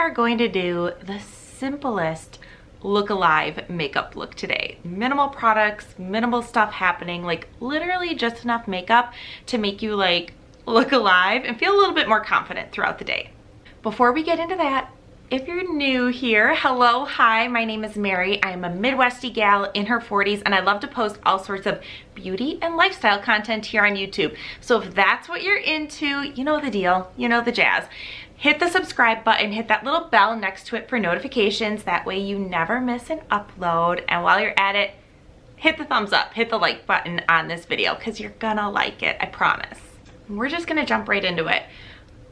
are going to do the simplest look alive makeup look today. Minimal products, minimal stuff happening, like literally just enough makeup to make you like look alive and feel a little bit more confident throughout the day. Before we get into that, if you're new here, hello, hi, my name is Mary. I'm a Midwesty gal in her 40s and I love to post all sorts of beauty and lifestyle content here on YouTube. So if that's what you're into, you know the deal, you know the jazz. Hit the subscribe button, hit that little bell next to it for notifications. That way you never miss an upload. And while you're at it, hit the thumbs up, hit the like button on this video because you're gonna like it, I promise. We're just gonna jump right into it.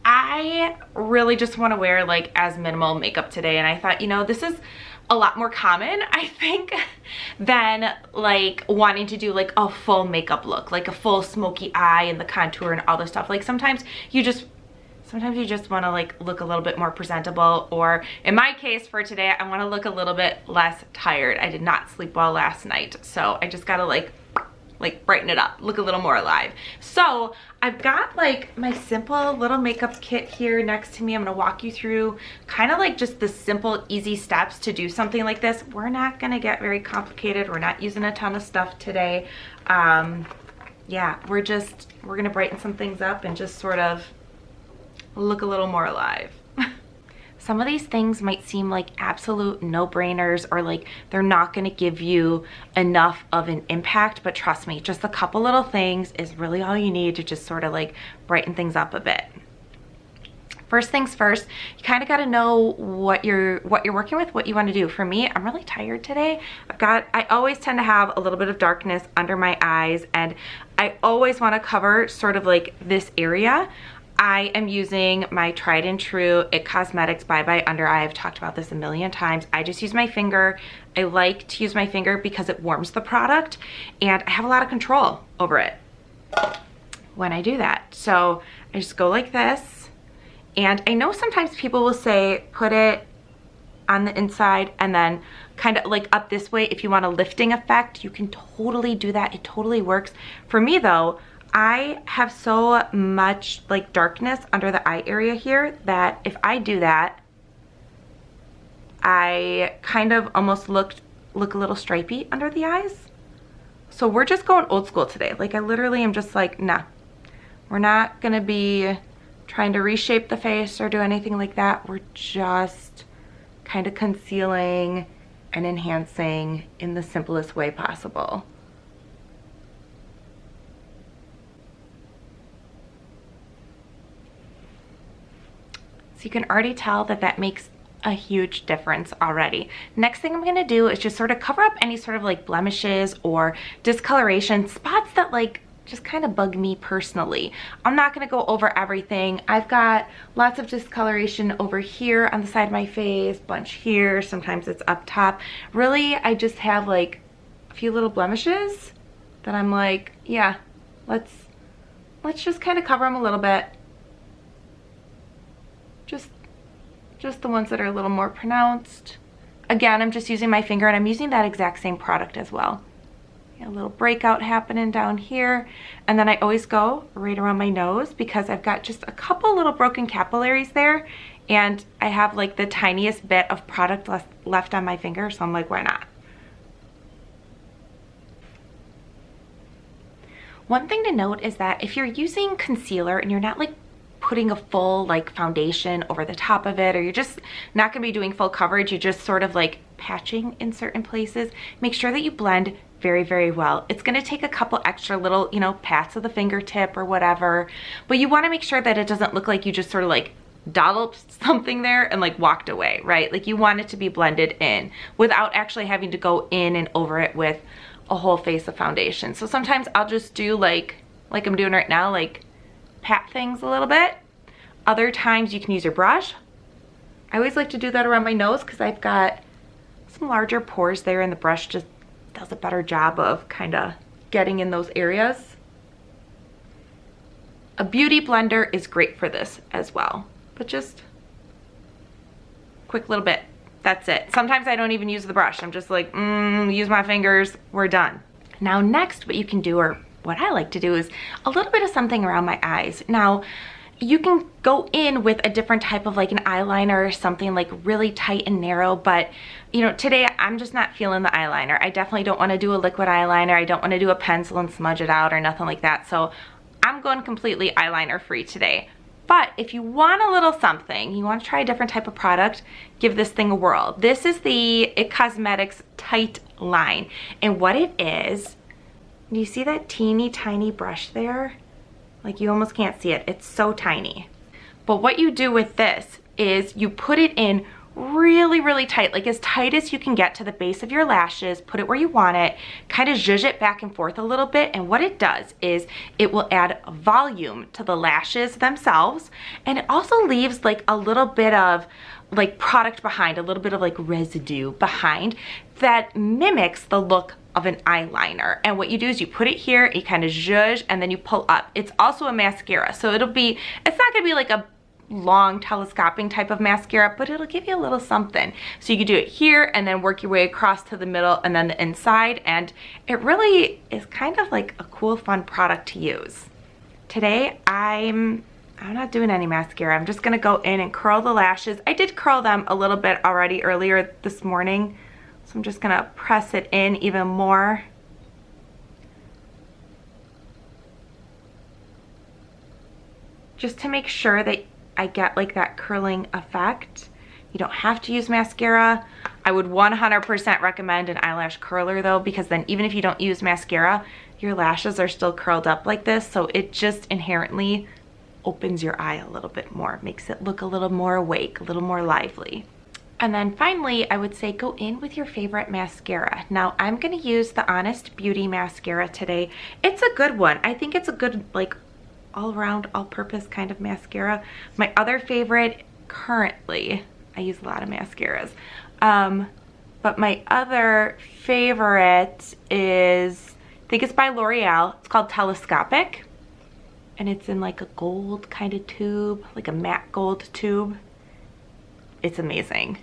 I really just want to wear like as minimal makeup today, and I thought, you know, this is a lot more common, I think, than like wanting to do like a full makeup look, like a full smoky eye and the contour and all this stuff. Like sometimes you just want to like look a little bit more presentable, or in my case for today, I want to look a little bit less tired. I did not sleep well last night, so I just gotta like brighten it up, look a little more alive. So I've got like my simple little makeup kit here next to me. I'm gonna walk you through kind of like just the simple, easy steps to do something like this. We're not gonna get very complicated. We're not using a ton of stuff today. Yeah, we're gonna brighten some things up and just sort of look a little more alive. Some of these things might seem like absolute no-brainers, or like they're not going to give you enough of an impact, but trust me, just a couple little things is really all you need to just sort of like brighten things up a bit. First things first, you kind of got to know what you're working with, what you want to do. For me, I'm really tired today. I always tend to have a little bit of darkness under my eyes, and I always want to cover sort of like this area. I am using my tried and true IT Cosmetics Bye Bye Under Eye. I've talked about this a million times. I just use my finger. I like to use my finger because it warms the product and I have a lot of control over it when I do that. So I just go like this. And I know sometimes people will say put it on the inside and then kind of like up this way. If you want a lifting effect, you can totally do that. It totally works. For me though, I have so much like darkness under the eye area here that if I do that, I kind of almost look a little stripey under the eyes. So we're just going old school today. Like I literally am just like, nah, we're not gonna be trying to reshape the face or do anything like that. We're just kind of concealing and enhancing in the simplest way possible. So you can already tell that that makes a huge difference already. Next thing I'm gonna do is just sort of cover up any sort of like blemishes or discoloration, spots that like just kind of bug me personally. I'm not gonna go over everything. I've got lots of discoloration over here on the side of my face, bunch here, sometimes it's up top. Really, I just have like a few little blemishes that I'm like, yeah, let's just kind of cover them a little bit. Just the ones that are a little more pronounced. Again, I'm just using my finger and I'm using that exact same product as well. A little breakout happening down here. And then I always go right around my nose because I've got just a couple little broken capillaries there. And I have like the tiniest bit of product left on my finger. So I'm like, why not? One thing to note is that if you're using concealer and you're not like putting a full like foundation over the top of it, or you're just not going to be doing full coverage, you're just sort of like patching in certain places, make sure that you blend very, very well. It's going to take a couple extra little, you know, pats of the fingertip or whatever, but you want to make sure that it doesn't look like you just sort of like dolloped something there and like walked away, right? Like you want it to be blended in without actually having to go in and over it with a whole face of foundation. So sometimes I'll just do like I'm doing right now, like pat things a little bit. Other times you can use your brush. I always like to do that around my nose because I've got some larger pores there and the brush just does a better job of kind of getting in those areas. A beauty blender is great for this as well, but just quick little bit. That's it. Sometimes I don't even use the brush. I'm just like, use my fingers, we're done. Now next, what you can do, or what I like to do, is a little bit of something around my eyes. Now, you can go in with a different type of like an eyeliner or something like really tight and narrow, but you know, today I'm just not feeling the eyeliner. I definitely don't want to do a liquid eyeliner. I don't want to do a pencil and smudge it out or nothing like that. So I'm going completely eyeliner free today. But if you want a little something, you want to try a different type of product, give this thing a whirl. This is the IT Cosmetics Tight Line. And what it is, do you see that teeny tiny brush there? Like you almost can't see it. It's so tiny. But what you do with this is you put it in really, really tight, like as tight as you can get to the base of your lashes, put it where you want it, kind of zhuzh it back and forth a little bit. And what it does is it will add volume to the lashes themselves. And it also leaves like a little bit of like product behind, a little bit of like residue behind that mimics the look of an eyeliner. And what you do is you put it here, you kind of zhuzh, and then you pull up. It's also a mascara, so it's not gonna be like a long telescoping type of mascara, but it'll give you a little something. So you can do it here and then work your way across to the middle and then the inside, and it really is kind of like a cool, fun product to use. Today I'm not doing any mascara. I'm just gonna go in and curl the lashes. I did curl them a little bit already earlier this morning, so I'm just gonna press it in even more. Just to make sure that I get like that curling effect. You don't have to use mascara. I would 100% recommend an eyelash curler though, because then even if you don't use mascara, your lashes are still curled up like this, so it just inherently opens your eye a little bit more, makes it look a little more awake, a little more lively. And then finally, I would say go in with your favorite mascara. Now I'm gonna use the Honest Beauty mascara today. It's a good one. I think it's a good like all-around, all-purpose kind of mascara. My other favorite currently, I use a lot of mascaras, but my other favorite is, I think it's by L'Oreal. It's called Telescopic, and it's in like a gold kind of tube, like a matte gold tube. It's amazing.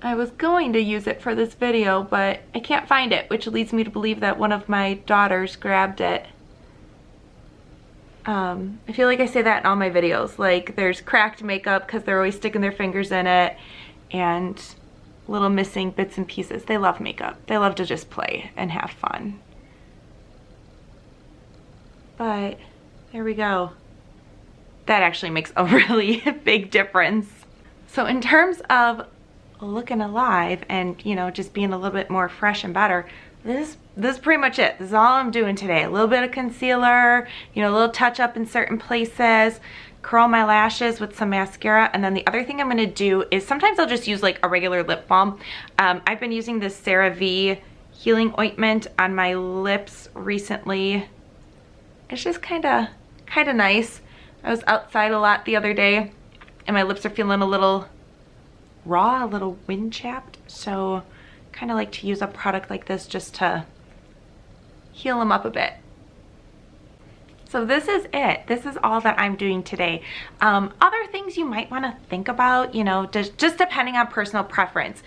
I was going to use it for this video, but I can't find it, which leads me to believe that one of my daughters grabbed it. I feel like I say that in all my videos, like there's cracked makeup because they're always sticking their fingers in it, and little missing bits and pieces. They love makeup. They love to just play and have fun. But there we go. That actually makes a really big difference. So in terms of looking alive and, you know, just being a little bit more fresh and better, this is pretty much it. This is all I'm doing today. A little bit of concealer, you know, a little touch up in certain places, curl my lashes with some mascara, and then the other thing I'm gonna do is sometimes I'll just use like a regular lip balm. I've been using this CeraVe healing ointment on my lips recently. It's just kind of nice. I was outside a lot the other day and my lips are feeling a little raw, a little wind chapped, so kind of like to use a product like this just to heal them up a bit. So this is it. This is all that I'm doing today. Other things you might want to think about, you know, just depending on personal preference.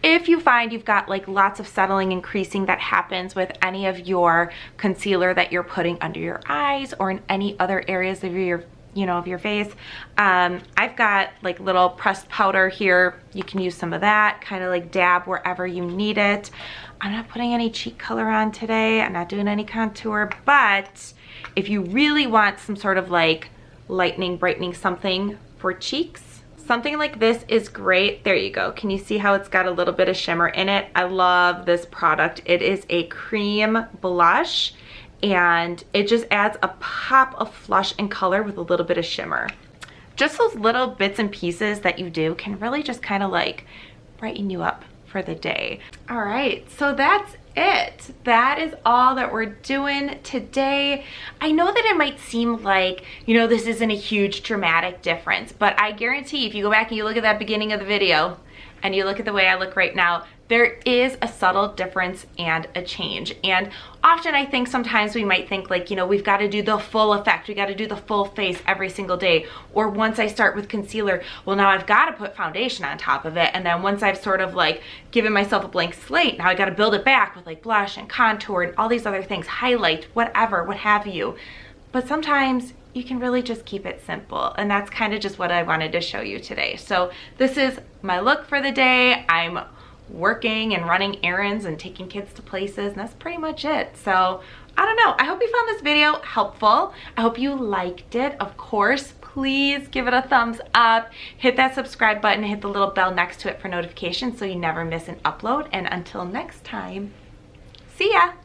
If you find you've got like lots of settling and creasing that happens with any of your concealer that you're putting under your eyes or in any other areas of your, you know, of your face, I've got like little pressed powder here. You can use some of that, kind of like dab wherever you need it. I'm not putting any cheek color on today. I'm not doing any contour, but if you really want some sort of like lightening, brightening something for cheeks, something like this is great. There you go. Can you see how it's got a little bit of shimmer in it? I love this product. It is a cream blush, and it just adds a pop of flush and color with a little bit of shimmer. Just those little bits and pieces that you do can really just kind of like brighten you up for the day. All right, so that's it. That is all that we're doing today. I know that it might seem like, you know, this isn't a huge dramatic difference, but I guarantee if you go back and you look at that beginning of the video and you look at the way I look right now, there is a subtle difference and a change. And often I think sometimes we might think like, you know, we've got to do the full effect. We got to do the full face every single day. Or once I start with concealer, well, now I've got to put foundation on top of it. And then once I've sort of like given myself a blank slate, now I got to build it back with like blush and contour and all these other things, highlight, whatever, what have you. but sometimes you can really just keep it simple. And that's kind of just what I wanted to show you today. So this is my look for the day. I'm working and running errands and taking kids to places, and that's pretty much it. So I don't know. I hope you found this video helpful. I hope you liked it. Of course, please give it a thumbs up. Hit that subscribe button, hit the little bell next to it for notifications so you never miss an upload. And until next time, see ya.